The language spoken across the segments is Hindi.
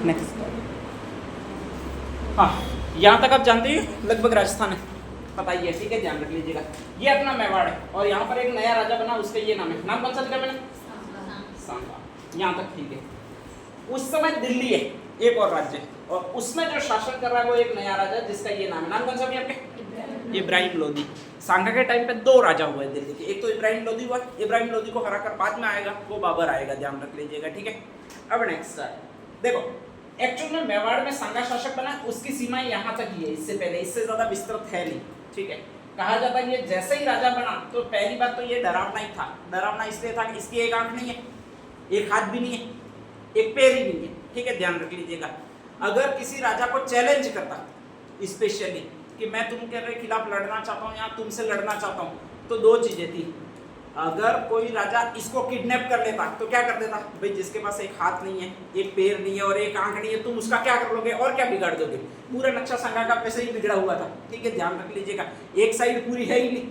नेक्स्ट। हाँ, यहाँ तक आप जानते हैं लगभग राजस्थान है, बताइए, ठीक है, ध्यान रख लीजिएगा। ये अपना मेवाड़ है और यहाँ पर एक नया राजा बना, उसका ये नाम है, नाम कौन सा लिखा मैंने? सांगा। यहाँ तक ठीक है। उस समय दिल्ली है, एक और राज्य, और उसमें जो शासन कर रहा है वो एक नया राजा जिसका ये नाम है, नाम कौन सा भी आपके? इब्राहिम लोदी। सांगा के टाइम पे 2 राजा हुए दिल्ली के, एक तो इब्राहिम लोदी हुआ, इब्राहिम लोदी को हराकर बाद में आएगा वो बाबर आएगा, ध्यान रख लीजिएगा, ठीक है। अब नेक्स्ट देखो, एक्चुअल में मेवाड़ में सांगा शासक बना, उसकी सीमाएं यहाँ तक ही है, इससे पहले, इससे ज्यादा विस्तृत है नहीं, ठीक है। कहा जाता है ये जैसे ही राजा बना तो पहली बात तो ये डरावना ही था। डरावना इसलिए था कि इसकी एक आंख नहीं है, एक हाथ भी नहीं है, एक पैर ही नहीं है, ठीक है, ध्यान रख लीजिएगा। अगर किसी राजा को चैलेंज करता स्पेशली कि मैं तुम्हारे खिलाफ लड़ना चाहता हूँ या तुमसे लड़ना चाहता हूँ, तो 2 चीजें थी। अगर कोई राजा इसको किडनैप कर लेता तो क्या कर देता? भाई जिसके पास एक हाथ नहीं है, एक पैर नहीं है और एक आंख नहीं है, तुम उसका क्या कर लोगे और क्या बिगाड़ दोगे? पूरा नक्शा सांगा का वैसे ही बिगड़ा हुआ था, ठीक है, ध्यान रख लीजिएगा। एक साइड पूरी है ही नहीं,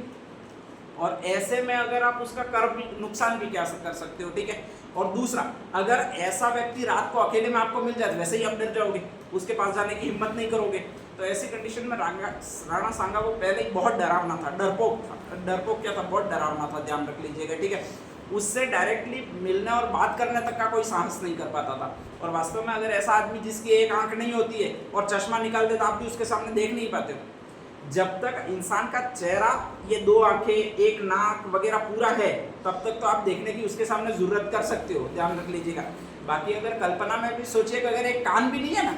और ऐसे में अगर आप उसका कर भी नुकसान भी क्या कर सकते हो, ठीक है। और दूसरा, अगर ऐसा व्यक्ति रात को अकेले में आपको मिल जाए तो वैसे ही आप डर जाओगे, उसके पास जाने की हिम्मत नहीं करोगे। तो ऐसी कंडीशन में राणा सांगा वो पहले ही बहुत डरावना था, डरपोक था। डरपोक क्या था? बहुत डरावना था, ध्यान रख लीजिएगा, ठीक है। उससे डायरेक्टली मिलने और बात करने तक का कोई साहस नहीं कर पाता था। और वास्तव में अगर ऐसा आदमी जिसकी एक आंख नहीं होती है और चश्मा निकाल देता, आप भी उसके सामने देख नहीं पाते हो। जब तक इंसान का चेहरा, ये 2 आंखें, एक नाक वगैरह पूरा है, तब तक तो आप देखने की उसके सामने जरूरत कर सकते हो, ध्यान रख लीजिएगा। बाकी अगर कल्पना में भी सोचिए कि अगर एक कान भी नहीं है ना,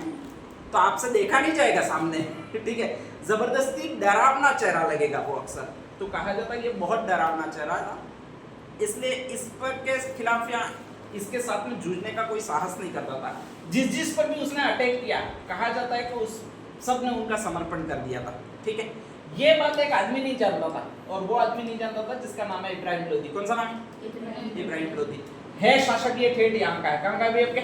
तो आपसे देखा नहीं जाएगा सामने, ठीक है। जबरदस्ती डरावना चेहरा लगेगा वो अक्सर, तो कहा जाता है ये बहुत डरावना चेहरा था, इसलिए इस पर के खिलाफ या इसके साथ में जूझने का कोई साहस नहीं करता था। जिस पर भी उसने अटैक किया, कहा जाता है कि उस सब ने उनका समर्पण कर दिया था, ठीक है। ये बात एक आदमी नहीं जानता था, और वो आदमी नहीं जानता था जिसका नाम है इब्राहिम लोदी। कौन सा नाम है? इब्राहिम लोदी है शासक, ये ठेठ यहाँ का है, कहाँ का भी आपके?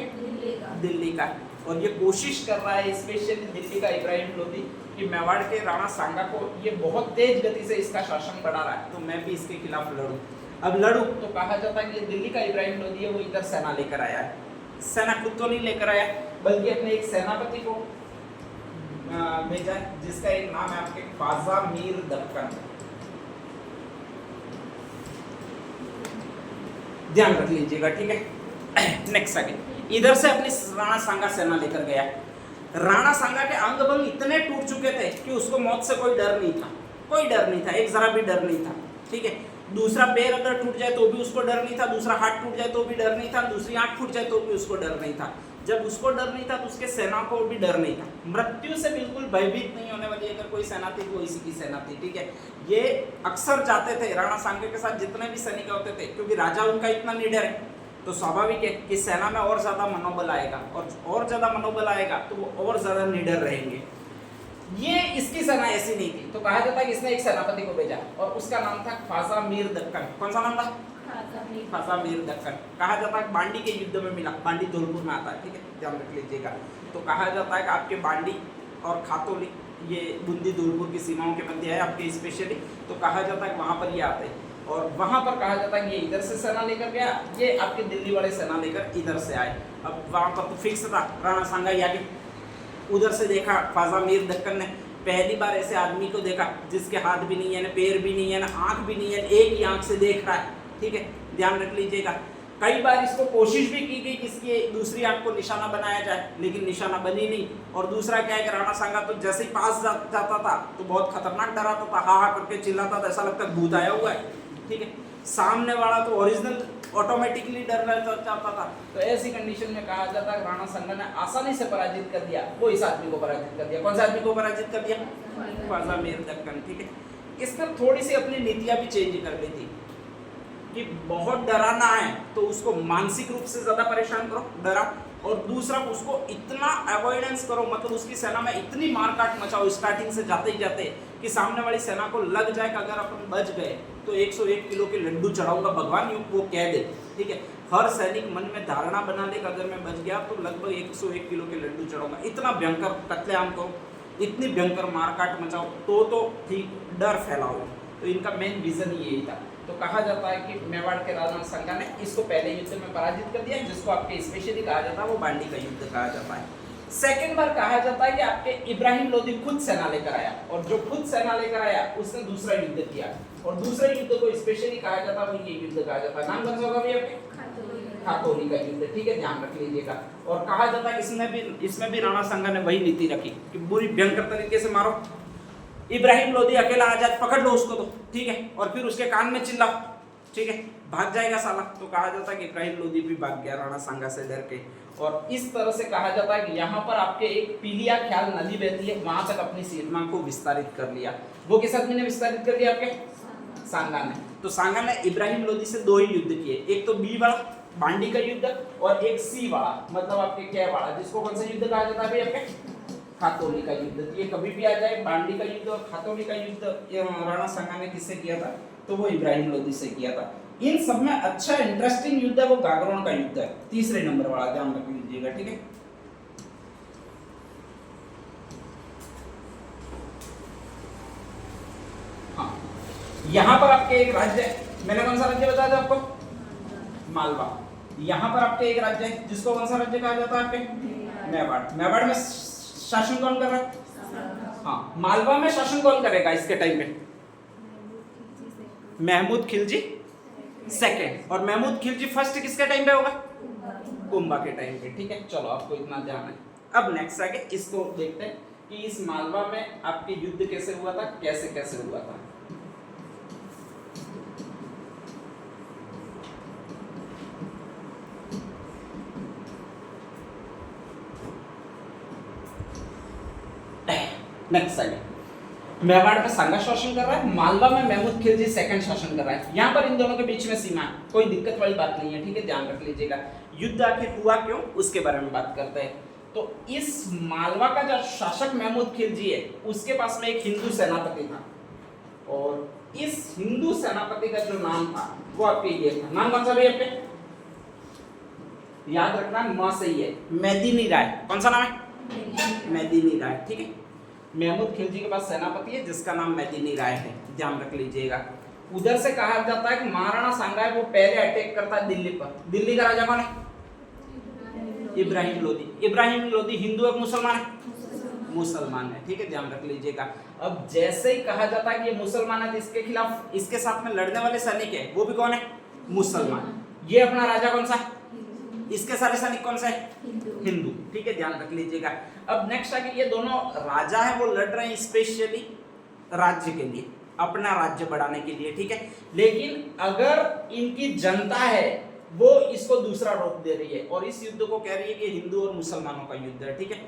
दिल्ली का। और ये कोशिश कर रहा है स्पेशली दिल्ली का इब्राहिम लोदी कि मेवाड़ के राणा सांगा को ये बहुत तेज गति से इसका शासन बढ़ा रहा है, तो मैं भी इसके खिलाफ लड़ूं। अब लड़ूं तो कहा जाता है कि दिल्ली का इब्राहिम लोदी है वो इधर सेना लेकर आया है। सेना खुद तो नहीं लेकर आया, बल्कि अपने एक सेनापति को भेजा, जिसका एक नाम है आपके ख्वाजा मीर दक्कन। ध्यान रख लीजिएगा, ठीक है। नेक्स्ट आगे, इधर से अपनी राणा सांगा सेना लेकर गया। राणा सांगा के अंग भंग इतने टूट चुके थे कि उसको मौत से कोई डर नहीं था, कोई डर नहीं था, एक जरा भी डर नहीं था, ठीक है। दूसरा पैर अगर टूट जाए तो भी उसको डर नहीं था, दूसरा हाथ टूट जाए तो भी डर नहीं था, दूसरी आंख टूट जाए तो भी उसको डर नहीं था। जब उसको डर नहीं था तो उसके सेना को भी डर नहीं था। मृत्यु से बिल्कुल भयभीत नहीं होने वाली अगर कोई सेना थी वो इसी की सेना थी, ठीक है। ये अक्सर जाते थे राणा सांगा के साथ जितने भी सैनिक होते थे, क्योंकि राजा उनका इतना निडर है, तो स्वाभाविक है कि सेना में और ज्यादा मनोबल आएगा, और ज्यादा मनोबल आएगा तो वो और ज्यादा निडर रहेंगे। ये इसकी सेना ऐसी नहीं थी, तो कहा जाता है कि इसने एक सेनापति को भेजा और उसका नाम था ख्वाजा मीर दक्कन। कौन सा नाम था? ख्वाजा मीर दक्कन। कहा जाता है बांडी के युद्ध में मिला, बांडी धौलपुर में आता है, ठीक है, ध्यान रख लीजिएगा। तो कहा जाता है कि आपके बांडी और खातौली, ये बूंदी धौलपुर की सीमाओं के मध्य है आपके स्पेशली, तो कहा जाता है वहाँ पर ये आते हैं। और वहाँ पर कहा जाता है कि ये इधर से सेना लेकर गया, ये आपके दिल्ली वाले सेना लेकर इधर से आए। अब वहाँ पर तो फिक्स था राणा सांगा यानी, उधर से देखा ख्वाजा मीर दक्कन ने, पहली बार ऐसे आदमी को देखा जिसके हाथ भी नहीं है, ना पैर भी नहीं है, ना आंख भी नहीं है, एक ही आंख से देख रहा है, ठीक है, ध्यान रख लीजिएगा। कई बार इसको कोशिश भी की गई कि इसकी दूसरी आंख को निशाना बनाया जाए, लेकिन निशाना बनी नहीं। और दूसरा क्या है कि राणा सांगा तो जैसे ही पास जाता था तो बहुत खतरनाक डराता था, हा हा करके चिल्लाता था, ऐसा लगता है भूत आया हुआ है, ठीक है। सामने वाला तो ओरिजिनल ऑटोमेटिकली डर जाता था। तो ऐसी कंडीशन में कहा जाता है राणा सांगा ने आसानी से पराजित कर दिया, वो इस आदमी को पराजित कर दिया। कौन सा आदमी को पराजित कर दिया? ख्वाजा मीर दक्कन, ठीक है। इस पर थोड़ी सी अपनी नीतियां भी चेंज कर ली थी कि बहुत डराना है तो उसको मानसिक रूप से ज्यादा परेशान करो, डरा, और दूसरा उसको इतना अवॉइडेंस करो, मतलब उसकी सेना में इतनी मारकाट मचाओ स्टार्टिंग से जाते ही जाते कि सामने वाली सेना को लग जाए कि अगर अपन बच गए तो 101 किलो के लड्डू चढ़ाऊंगा भगवान, वो कह दे, ठीक है। हर सैनिक मन में धारणा बना ले कि अगर मैं बच गया तो लगभग 101 किलो के लड्डू चढ़ाऊंगा। इतना भयंकर कत्लेआम करो, इतनी भयंकर मारकाट मचाओ, तो ठीक डर फैलाओ। तो इनका मेन विजन यही था। तो कहा जाता है कि मेवाड़ के राणा सांगा ने इसको पहले युद्ध में पराजित कर दिया, जिसको आपके स्पेशली कहा जाता है वो बांडी का युद्ध कहा जाता है। सेकंड बार कहा जाता है कि आपके इब्राहिम लोदी खुद सेना लेकर आया, और जो खुद सेना लेकर आया उसने दूसरा युद्ध किया, और दूसरे युद्ध को स्पेशली कहा जाता है, वो ये युद्ध कहा जाता है, नाम कौन सा होगा भैया आपके? खातौली का युद्ध, ठीक है, ध्यान रख लीजिएगा। और कहा जाता है इसमें भी राणा सांगा ने वही नीति रखी कि बुरी भयंकर तरीके से मारो, इब्राहिम लोदी अकेला आ जाए, पकड़ लो उसको तो, ठीक है, और फिर उसके कान में चिल्लाओ, ठीक है, भाग जाएगा साला। तो कहा जाता है कि इब्राहिम लोदी भी भाग गया राणा सांगा से डर के। और इस तरह से कहा जाता है कि यहाँ पर आपके एक पीलिया ख्याल नदी बहती है, वहां तक अपनी सीमा को विस्तारित कर लिया। वो किस आदमी ने विस्तारित कर लिया? आपके सांगा ने। तो सांगा ने इब्राहिम लोदी से दो ही युद्ध किए, एक तो बी वाला बांडी का युद्ध, और एक सी वाला मतलब आपके क्या वाला, जिसको कौन सा युद्ध कहा जाता है भाई? आपके खातौली का युद्ध। ये कभी भी आ जाए, बांडी का युद्ध और खातौली का युद्ध राणा सांगा ने किससे किया था? तो वो इब्राहिम लोदी से किया था। इन सब में अच्छा इंटरेस्टिंग युद्ध है वो गागरोन का युद्ध है, तीसरे नंबर वाला, ध्यान रख लीजिएगा, ठीक है। हाँ, यहाँ पर आपके एक राज्य है, मैंने कौन सा राज्य बताया था आपको? मालवा। यहाँ पर आपके एक राज्य है जिसको कौन सा राज्य कहा जाता है? आपके मेवाड़। मेवाड़ में शासन कौन कर रहा है? हाँ, मालवा में शासन कौन करेगा इसके टाइम पे? महमूद खिलजी सेकंड। और महमूद खिलजी फर्स्ट किसके टाइम पे होगा? कुंभा के टाइम पे, ठीक है। चलो आपको इतना ध्यान है। अब नेक्स्ट आगे इसको देखते हैं कि इस मालवा में आपके युद्ध कैसे हुआ था, कैसे कैसे हुआ था। नेक्स्ट आगे मेवाड़ में सांगा शासन कर रहा है, मालवा में महमूद खिलजी सेकंड शासन कर रहा है। यहाँ पर इन दोनों के बीच में सीमा है, कोई दिक्कत वाली बात नहीं है, ठीक है, ध्यान रख लीजिएगा। युद्ध आखिर हुआ क्यों, उसके बारे में बात करते हैं। तो इस मालवा का जो शासक महमूद खिलजी है, उसके पास में एक हिंदू सेनापति था, और इस हिंदू सेनापति का जो नाम था वो आपके ये था। नाम कौन सा भी आपके याद रखना, म सही है, मेदिनी राय। कौन सा नाम है? मेदिनी राय, ठीक है। महमूद खिलजी के पास सेनापति है जिसका नाम मेदिनी राय है, ध्यान रख लीजिएगा। उधर से कहा जाता है कि महाराणा सांगा है वो पहले अटैक करता है दिल्ली पर। दिल्ली का राजा कौन है? इब्राहिम लोदी। इब्राहिम लोदी हिंदू है मुसलमान है? मुसलमान है, ठीक है, ध्यान रख लीजिएगा। अब जैसे ही कहा जाता है कि ये मुसलमान है, तो इसके खिलाफ इसके साथ में लड़ने वाले सैनिक है वो भी कौन है? मुसलमान। ये अपना राजा कौन सा है? इसके सारे सैनिक कौन सा है? हिंदू, ठीक है, ध्यान रख लीजिएगा। अब नेक्स्ट आगे ये दोनों राजा है वो लड़ रहे हैं स्पेशली राज्य के लिए, अपना राज्य बढ़ाने के लिए, ठीक है। लेकिन अगर इनकी जनता है वो इसको दूसरा रोक दे रही है, और इस युद्ध को कह रही है कि हिंदू और मुसलमानों का युद्ध है, ठीक है।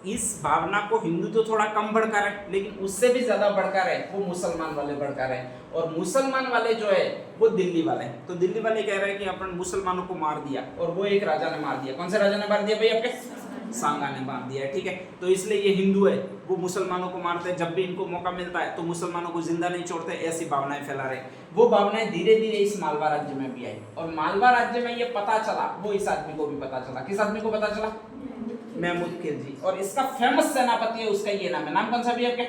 इस भावना को हिंदू तो थोड़ा कम भड़का रहे, लेकिन उससे भी ज्यादा भड़का रहे वो मुसलमान वाले भड़का रहे, और मुसलमान वाले जो है वो दिल्ली वाले हैं। तो दिल्ली वाले कह रहे हैं कि अपन मुसलमानों को मार दिया, और वो एक राजा ने मार दिया। कौन से राजा ने मार दिया भाई? आपके सांगा ने मार दिया, ठीक है। तो इसलिए ये हिंदू है वो मुसलमानों को मारते हैं, जब भी इनको मौका मिलता है तो मुसलमानों को जिंदा नहीं छोड़ते, ऐसी भावनाएं फैला रहे। वो भावनाएं धीरे धीरे इस मालवा राज्य में भी आई, और मालवा राज्य में ये पता चला, वो इस आदमी को भी पता चला। किस आदमी को पता चला? महमूद खिलजी। और इसका फेमस सेनापति है, उसका ये नाम है, नाम कौन सा भी आपके?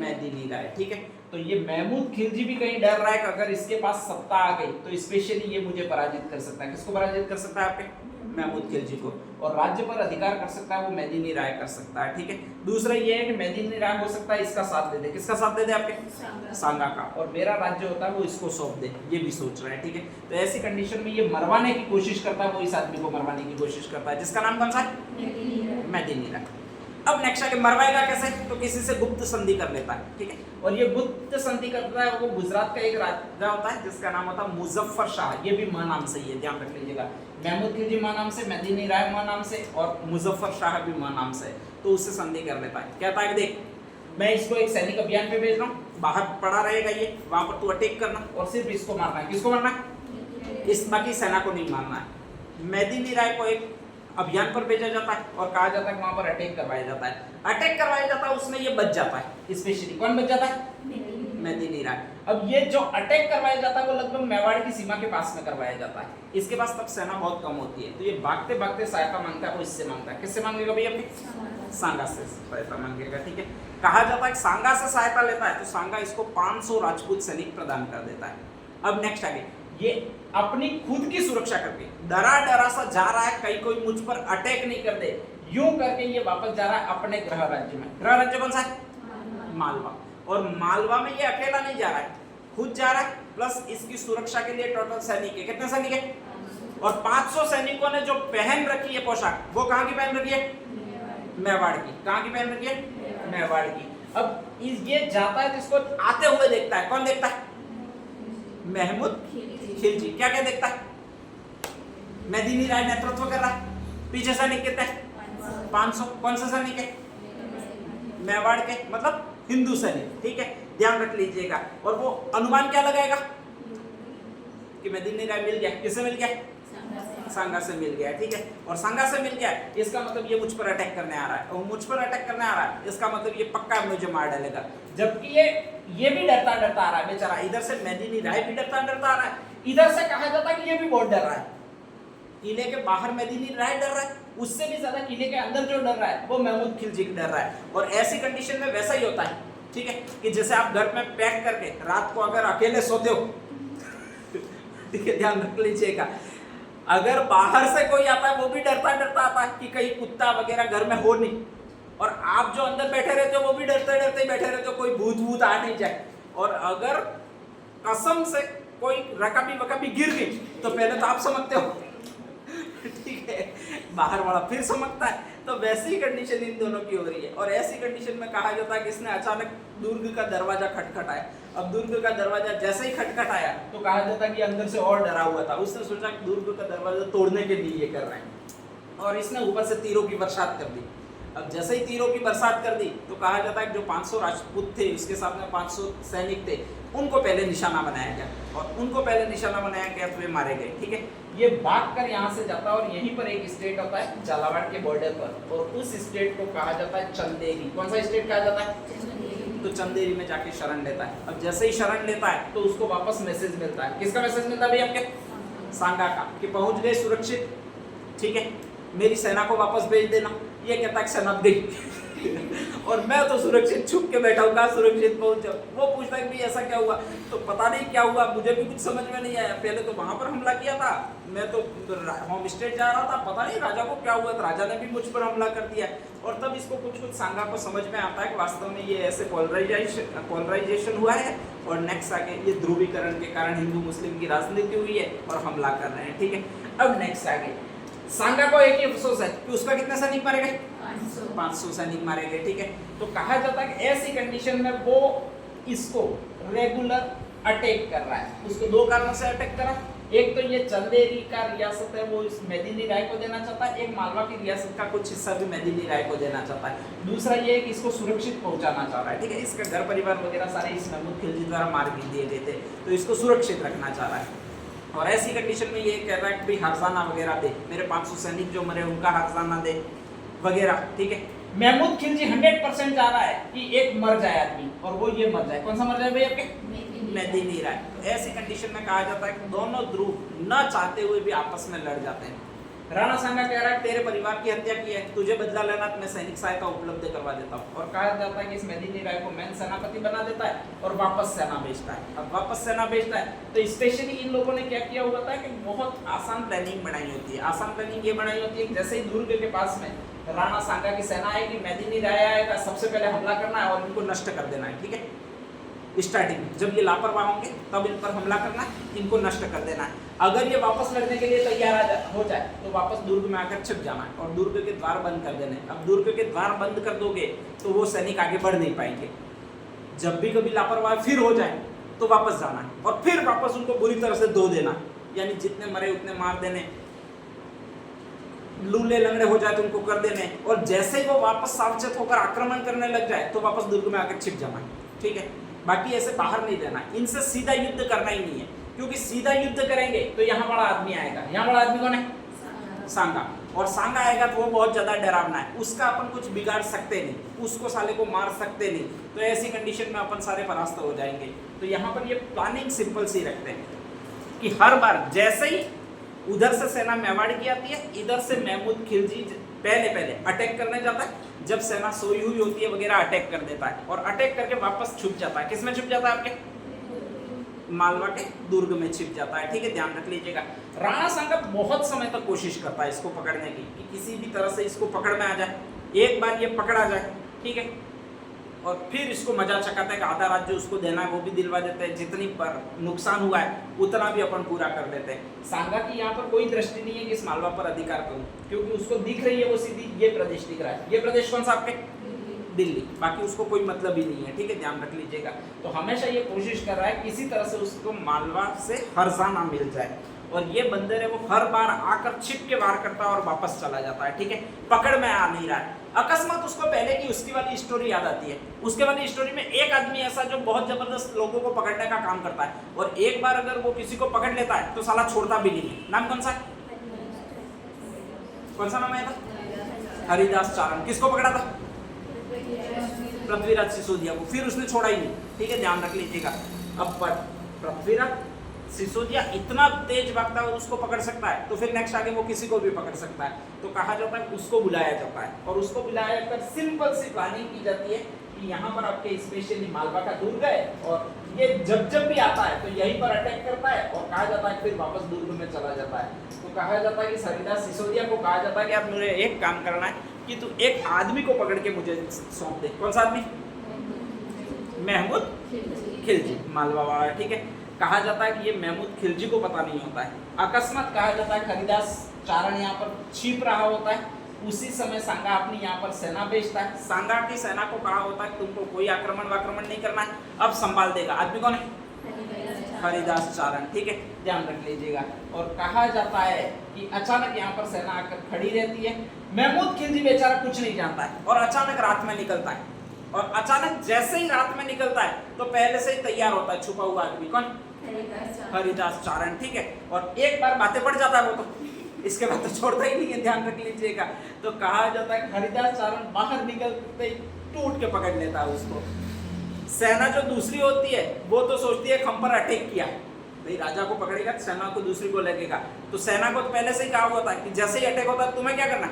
मेदिनी राय, ठीक है। तो ये महमूद खिलजी भी कहीं डर रहा है कि अगर इसके पास सत्ता आ गई तो स्पेशली ये मुझे पराजित कर सकता है। किसको पराजित कर सकता है? आपके महमूद खिलजी को। और राज्य पर अधिकार कर सकता है वो मेदिनी राय कर सकता है, ठीक है। दूसरा ये है कि मेदिनी राय हो सकता है इसका साथ दे दे। किसका साथ दे दे? आपके सांगा का। और मेरा राज्य होता है वो इसको सौंप दे, ये भी सोच रहा है, ठीक है। तो ऐसी कंडीशन में ये मरवाने की कोशिश करता है, वो इस आदमी को मरवाने की कोशिश करता है, जिसका नाम कौन सा है? मेदिनी राय। अब नेक्स्ट आके मरवाएगा कैसे? तो किसी से गुप्त संधि कर लेता है, ठीक है। और ये गुप्त संधि करता है वो गुजरात का एक राजा होता है जिसका नाम होता है मुजफ्फर शाह। ये भी मां नाम से ही है, ध्यान रख लीजिएगा। महमूद खिलजी मां नाम से, मेदिनी राय मां नाम से, और मुजफ्फर शाह भी मां नाम से। तो उससे संधि कर लेता है। कहता है देख मैं इसको एक सैनिक अभियान पे भेज रहा हूँ, बाहर पड़ा रहेगा ये, वहां पर तू अटैक करना और सिर्फ इसको मारना है। किसको मारना है? इस बाकी सेना को नहीं मारना है। मेदिनी राय को एक अभियान पर भेजा जाता है और कहा जाता है कि वहां पर अटैक करवाया जाता है। अटैक करवाया जाता है उसमें ये बच जाता है। स्पेशली कौन बच जाता है? मेदिनी राय। अब ये जो अटैक करवाया जाता है वो लगभग मेवाड़ की सीमा के पास में करवाया जाता है। इसके पास तब सेना बहुत कम होती है, तो ये भागते भागते सहायता मांगता है, वो इससे मांगता है। किससे मांगेगा भैया? अपने सांगा से सहायता मांगेगा, ठीक है। कहा जाता है कि सांगा से सहायता लेता है तो सांगा इसको 500 राजपूत सैनिक प्रदान कर देता है। अब नेक्स्ट आगे ये अपनी खुद की सुरक्षा करके डरा डरा सा जा रहा है, कहीं कोई मुझ पर अटैक नहीं कर दे, यूं करके ये वापस जा रहा है अपने गृह राज्य में। गृह राज्य कौन सा है? मालवा। और मालवा में ये अकेला नहीं जा रहा है, खुद जा रहा है, प्लस इसकी सुरक्षा के लिए टोटल सैनिक है। कितने सैनिक है? और 500 सैनिकों ने जो पहन रखी है पोशाक, वो कहां की पहन रखी है? मेवाड़ की। कहां की पहन रखी है? मेवाड़ की। अब ये जाता है तो इसको आते हुए देखता है, कौन देखता है? महमूद खिलजी। क्या क्या देखता है? मेदिनी राय नेतृत्व कर रहा है, पीछे सैनिक कितने? 500। कौन सा सैनिक है? मेवाड़ के, मतलब हिंदू सैनिक। ठीक है, ध्यान रख लीजिएगा। और वो अनुमान क्या लगाएगा कि मेदिनी राय मिल गया। किससे मिल गया? सांगा से मिल गया। ठीक है, और सांगा से मिल गया, इसका मतलब ये मुझ पर अटैक करने आ रहा है, और मुझ पर अटैक करने आ रहा है, इसका मतलब ये पक्का मुझे मार डालेगा। जबकि ये भी डरता डरता आ रहा है बेचारा। इधर से मेदिनी राय भी डरता डरता आ रहा है, इधर से कहा जाता है कि ये भी बहुत डर रहा है। किले के बाहर मेदिनी राय डर रहा है, उससे भी ज्यादा किले के अंदर जो डर रहा है वो महमूद खिलजी डर रहा है। और ऐसी कंडीशन में वैसा ही होता है। ठीक है, कि जैसे आप घर में पैक करके रात को अगर अकेले सोते हो, ठीक है, ध्यान रख लीजिएगा, अगर बाहर से कोई आता है वो भी डरता डरता आता है कि कहीं कुत्ता वगैरह घर में हो नहीं, और आप जो अंदर बैठे रहते हो वो भी डरते डरते बैठे रहते हो कोई भूत भूत आ नहीं जाए। और अगर कसम से कोई रकाबी वकाबी गिर गई तो पहले तो आप समझते हो, ठीक है, बाहर वाला फिर समझता है। तो वैसी कंडीशन इन दोनों की हो रही है। और ऐसी कंडीशन में कहा जाता है कि इसने अचानक दुर्ग का दरवाजा खटखटाया। अब दुर्ग का दरवाजा जैसे ही खटखटाया तो कहा जाता है कि अंदर से और डरा हुआ था, उसने सोचा कि दुर्ग का दरवाजा तोड़ने के लिए ये कर रहे हैं, और इसने ऊपर से तीरों की बरसात कर दी। अब जैसे ही तीरों की बरसात कर दी तो कहा जाता है कि जो 500 राजपूत थे, उसके सामने 500 सैनिक थे, उनको पहले निशाना बनाया गया, और उनको पहले निशाना बनाया गया तो वे मारे गए। ठीक है, ये भाग कर यहाँ से जाता है, और यहीं पर एक स्टेट होता है झालावाड़ के बॉर्डर पर, और उस स्टेट को कहा जाता है चंदेरी। कौन सा स्टेट कहा जाता है? तो चंदेरी में जाके शरण लेता है। अब जैसे ही शरण लेता है तो उसको वापस मैसेज मिलता है। किसका मैसेज मिलता है भाई? आपके सांगा का, कि पहुंच गए सुरक्षित, ठीक है, मेरी सेना को वापस भेज देना। ये कहता है सेना गई और मैं तो सुरक्षित छुप के बैठा हूँ, कहाँ सुरक्षित पहुंच जाऊँ। वो पूछता है कि ऐसा क्या हुआ? तो पता नहीं क्या हुआ, मुझे भी कुछ समझ में नहीं आया। पहले तो वहां पर हमला किया था, मैं तो होम स्टेट जा रहा था, पता नहीं राजा को क्या हुआ, तो राजा ने भी मुझ पर हमला कर दिया। और तब इसको कुछ कुछ सांगा को समझ में आता है कि वास्तव में ये ऐसे पोलराइजेशन हुआ है, और नेक्स्ट आगे ये ध्रुवीकरण के कारण हिंदू मुस्लिम की राजनीति हुई है और हमला कर रहे हैं। ठीक है, अब नेक्स्ट आगे सांगा को एक ही अफसोस है कि उसका कितने सैनिक मारे गए? 500 सैनिक मारे गए। ठीक है, तो कहा जाता है कि ऐसी कंडीशन में वो इसको रेगुलर अटैक कर रहा है। उसको दो कारणों से अटैक करा, एक तो ये चंदेरी का रियासत है वो इस मेदिनी राय को देना चाहता है, एक मालवा की रियासत का कुछ हिस्सा भी मेदिनी राय को देना चाहता है। दूसरा ये कि इसको सुरक्षित पहुंचाना चाह रहा है। ठीक है, इसका घर परिवार वगैरह सारे इस महमूद खिलजी द्वारा मार भी दिए गए थे, तो इसको सुरक्षित रखना चाह रहा है। और ऐसी कंडीशन में ये कह रहा है कि भाई हर्जाना वगैरह दे, मेरे 500 सैनिक जो मरे उनका हर्जाना दे वगैरह। ठीक है, महमूद खिलजी 100% चाह रहा है कि एक मर जाए आदमी, और वो ये मर जाए। कौन सा मर जाए भाई? आपके मेदिनी राय। तो ऐसी कंडीशन में कहा जाता है कि दोनों ध्रुव न चाहते हुए भी आपस में लड़ जाते हैं। राणा सांगा कह रहा है तेरे परिवार की हत्या की है, तुझे बदला लेना तो मैं सैनिक सहायता उपलब्ध करवा देता हूँ। और कहा जाता है कि इस मेदिनी राय को मैन सेनापति बना देता है और वापस सेना भेजता है। अब वापस सेना भेजता है तो स्पेशली इन लोगों ने क्या किया हुआ था कि बहुत आसान प्लानिंग बनाई होती है। आसान प्लानिंग ये बनाई होती है कि जैसे ही दुर्ग के पास में राणा सांगा की सेना आएगी, मेदिनी राय आएगा, सबसे पहले हमला करना है और इनको नष्ट कर देना है। ठीक है, स्टार्टिंग में जब ये लापरवाह होंगे तब इन पर हमला करना है, इनको नष्ट कर देना है। अगर ये वापस लड़ने के लिए तैयार हो जाए तो वापस दुर्ग में आकर छिप जाना है और दुर्ग के द्वार बंद कर देने। अब दुर्ग के द्वार बंद कर दोगे तो वो सैनिक आगे बढ़ नहीं पाएंगे। जब भी कभी लापरवाह फिर हो जाए तो वापस जाना है और फिर वापस उनको बुरी तरह से धो देना, यानी जितने मरे उतने मार देने, लूले लंगड़े हो जाए तो उनको कर देने, और जैसे ही वो वापस सावचेत होकर आक्रमण करने लग जाए तो वापस दुर्ग में आकर छिप जाना है। ठीक है, बाकी ऐसे बाहर नहीं रहना, इनसे सीधा युद्ध करना ही नहीं है, क्योंकि सीधा युद्ध करेंगे तो यहाँ बड़ा आदमी आएगा। यहाँ बड़ा आदमी कौन है? सांगा। और सांगा आएगा तो वो बहुत ज्यादा डरावना है, उसका अपन कुछ बिगाड़ सकते नहीं, उसको साले को मार सकते नहीं, तो ऐसी कंडीशन में अपन सारे परास्त हो जाएंगे। तो यहाँ पर ये प्लानिंग सिंपल सी रखते हैं कि हर बार जैसे ही उधर से सेना मेवाड़ की आती है, इधर से महमूद खिलजी पहले अटैक करने जाता है, जब सेना सोई हुई होती है वगैरह अटैक कर देता है और अटैक करके वापस छुप जाता है। किसमें छुप जाता है? आपके मालवा के दुर्ग में छिप जाता है। ठीक है, ध्यान रख लीजिएगा। राणा सांगा बहुत समय तक कोशिश करता है इसको पकड़ने की, कि किसी भी तरह से इसको पकड़ में आ जाए, एक बार ये पकड़ा जाए। ठीक है, और फिर इसको मजा चकाता है कि आधा राज्य उसको देना है वो भी दिलवा देते हैं, जितनी पर नुकसान हुआ है उतना भी अपन पूरा कर देते हैं। सांगा की यहाँ पर कोई दृष्टि नहीं है कि इस मालवा पर अधिकार करूं, क्योंकि उसको दिख रही है वो सीधी ये प्रदेश दिख रहा है। ये प्रदेश कौन सा आपके? दिल्ली। बाकी उसको कोई मतलब ही नहीं है। ठीक है, ध्यान रख लीजिएगा। तो हमेशा ये कोशिश कर रहा है किसी तरह से उसको मालवा से हर्जाना मिल जाए, और ये बंदर है वो हर बार आकर छिप के वार करता है और वापस चला जाता है। ठीक है, पकड़ में आ नहीं रहा है। अकस्मात उसको पहले की उसकी वाली स्टोरी याद आती है। उसके वाली स्टोरी में एक आदमी ऐसा जो बहुत जबरदस्त लोगों को पकड़ने का काम करता है, और एक बार अगर वो किसी को पकड़ लेता है तो साला छोड़ता भी नहीं है। नाम कौन सा है? कौन सा नाम है? हरिदास चारण। किसको पकड़ा था? पृथ्वीराज सिसोदिया को। फिर उसने छोड़ा ही नहीं। ठीक है, ध्यान रख लीजिएगा। अब पृथ्वीराज सिसोदिया इतना तेज भागता है और उसको पकड़ सकता है, तो फिर नेक्स्ट आगे वो किसी को भी पकड़ सकता है। तो कहा जाता है उसको बुलाया जाता है, और उसको बुलाया कर सिंपल सी प्लानिंग की जाती है कि यहाँ पर आपके स्पेशली मालवा का दुर्ग है, और ये जब जब भी आता है तो यहीं पर अटैक करता है, और कहा जाता है फिर वापस दुर्ग में चला जाता है। तो कहा जाता है कि हरिदास सिसोदिया को कहा जाता है कि आप मुझे एक काम करना है कि तू एक आदमी को पकड़ के मुझे सौंप दे। कौन सा आदमी? महमूद खिलजी, मालवा वाला। ठीक है, कहा जाता है कि ये महमूद खिलजी को पता नहीं होता है। अकस्मात कहा जाता है हरिदास चारण यहाँ पर छिप रहा होता है, उसी समय सांगा अपनी यहाँ पर सेना भेजता है। सांगा की सेना को कहा होता है तुमको कोई आक्रमण वाक्रमण नहीं करना है, अब संभाल देगा। आदमी कौन है? हरिदास चारण। ठीक है, ध्यान रख लीजिएगा। और कहा जाता है कि अचानक यहाँ पर सेना आकर खड़ी रहती है। महमूद खिलजी बेचारा कुछ नहीं जानता है, और अचानक रात में निकलता है, और अचानक जैसे ही रात में निकलता है तो पहले से ही तैयार होता है छुपा हुआ आदमी। कौन? हरिदास चारण। ठीक है, और एक बार बातें पड़ जाता है वो, तो इसके बाद तो छोड़ता ही नहीं है। ध्यान रख लीजिएगा। तो कहा जाता है कि हरिदास चारण बाहर निकलते ही टूट के पकड़ लेता है उसको। सेना जो दूसरी होती है वो तो सोचती है हम पर अटैक किया, भाई राजा को पकड़ेगा तो सेना को दूसरी को लगेगा। तो सेना को तो पहले से ही कहा होता है कि जैसे ही अटैक होता है तुम्हें क्या करना?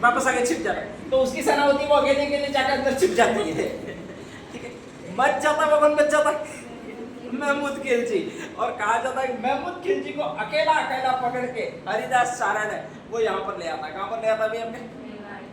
वापस आगे छिप जाना। तो उसकी सेना होती है वो अकेले अकेले जाकर अंदर छिप जाती है। ठीक है, बच जाता है। वो कौन बच जाता है? महमूद खिलजी। और कहा जाता है महमूद खिलजी को अकेला अकेला पकड़ के हरिदास चारण है वो यहाँ पर ले आता है। कहाँ पर ले आता है? अपने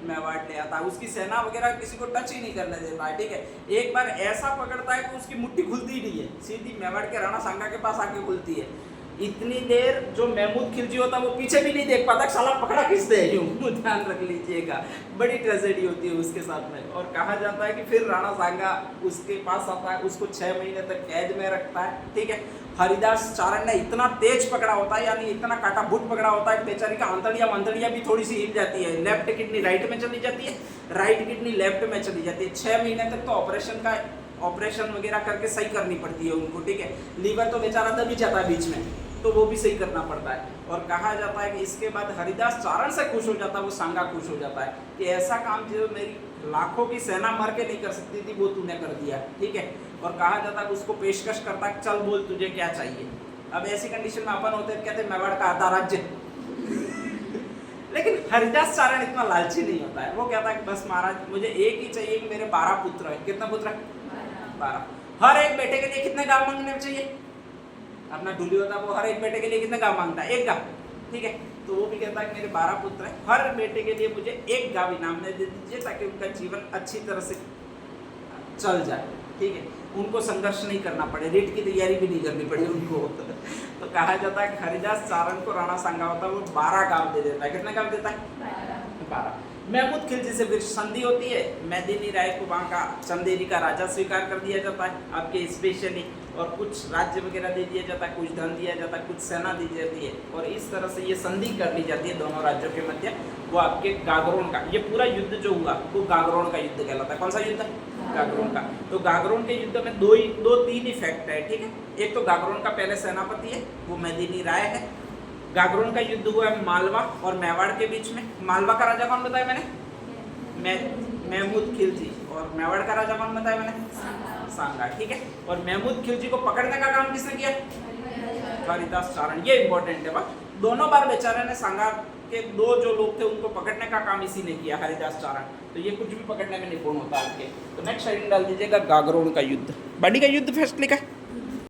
मेवाड़ ले आता है। उसकी सेना वगैरह किसी को टच ही नहीं करने देता है। ठीक है, एक बार ऐसा पकड़ता है कि उसकी मुट्ठी खुलती ही नहीं है, सीधी मेवाड़ के राणा सांगा के पास आके खुलती है। इतनी देर जो महमूद खिलजी होता है वो पीछे भी नहीं देख पाता, साला पकड़ा किसने यूं। ध्यान रख लीजिएगा, बड़ी ट्रेजेडी होती है उसके साथ में। और कहा जाता है कि फिर राणा सांगा उसके पास आता है, उसको 6 महीने तक कैद में रखता है। ठीक है, हरिदास चारण ने इतना तेज पकड़ा होता है, यानी इतना काटा बुट पकड़ा होता है कि बेचारी का आंतड़ियाँ भी थोड़ी सी हिल जाती है। लेफ्ट किडनी राइट में चली जाती है, राइट किडनी लेफ्ट में चली जाती है। 6 महीने तक तो ऑपरेशन वगैरह करके सही करनी पड़ती है उनको। ठीक है, लीवर तो बेचारा दब ही जाता है बीच में, तो वो भी सही करना पड़ता है। और कहा जाता है कि इसके बाद हरिदास चारण से खुश हो जाता है वो सांगा खुश हो जाता है कि ऐसा काम जो मेरी लाखों की सेना मर के नहीं कर सकती थी वो तूने कर दिया। ठीक है, और कहा जाता है उसको पेशकश करता है चल बोल तुझे क्या चाहिए। अब ऐसी कंडीशन में अपन होते कहते मेवाड़ का आधा राज्य। लेकिन हरिदास चारण इतना लालची नहीं होता है। वो कहता है कि बस महाराज मुझे एक ही चाहिए कि मेरे 12 पुत्र है। कितना पुत्र है? 12। हर एक बेटे के लिए कितने गाँव मांगने चाहिए? अपना ढूली होता है वो हर एक बेटे के लिए कितने गाँव मांगता है? 1 गाँव। ठीक है, तो वो भी कहता है कि मेरे 12 पुत्र हैं, हर बेटे के लिए मुझे 1 गाँव इनाम में दे दीजिए ताकि उनका जीवन अच्छी तरह से चल जाए। ठीक है, उनको संघर्ष नहीं करना पड़े, रेट की तैयारी भी नहीं करनी पड़े उनको। तो कहा जाता है कि हरिदास चारण को राणा सांगा होता है वो 12 गाँव दे देता है। कितने गाँव देता है? 12। महमूद खिलजी से फिर संधि होती है, मेदिनी राय को वहाँ का चंदेरी का राजा स्वीकार कर दिया जाता है आपके स्पेशली, और कुछ राज्य वगैरह दे दिया जाता है, कुछ धन दिया जाता है, कुछ सेना दी जाती है, और इस तरह से ये संधि कर ली जाती है दोनों राज्यों के मध्य। वो आपके गागरोन का ये पूरा युद्ध जो हुआ वो गागरोन का युद्ध कहलाता है। कौन सा युद्ध? गागरोन का। तो गागरोन के युद्ध में 2-3 इफेक्ट है। ठीक है, एक तो गागरोन का पहले सेनापति है वो मेदिनी राय है। गागरोन का युद्ध हुआ है मालवा और मेवाड़ के बीच में। मालवा का राजा कौन बताया मैंने? महमूद खिलजी। और मेवाड़ का राजा कौन बताया मैंने? सांगा। ठीक है, और महमूद खिलजी को पकड़ने का काम किसने किया? हरिदास चारण। ये इंपॉर्टेंट है बात। दोनों बार बेचारे ने सांगा के 2 जो लोग थे उनको पकड़ने का काम इसी ने किया, हरिदास चारण। तो ये कुछ भी पकड़ने में निपुण होता है आपके। तो नेक्स्ट हेडिंग डाल दीजिएगा गागरोन का युद्ध। बड़ी का युद्ध फर्स्ट लिखा है।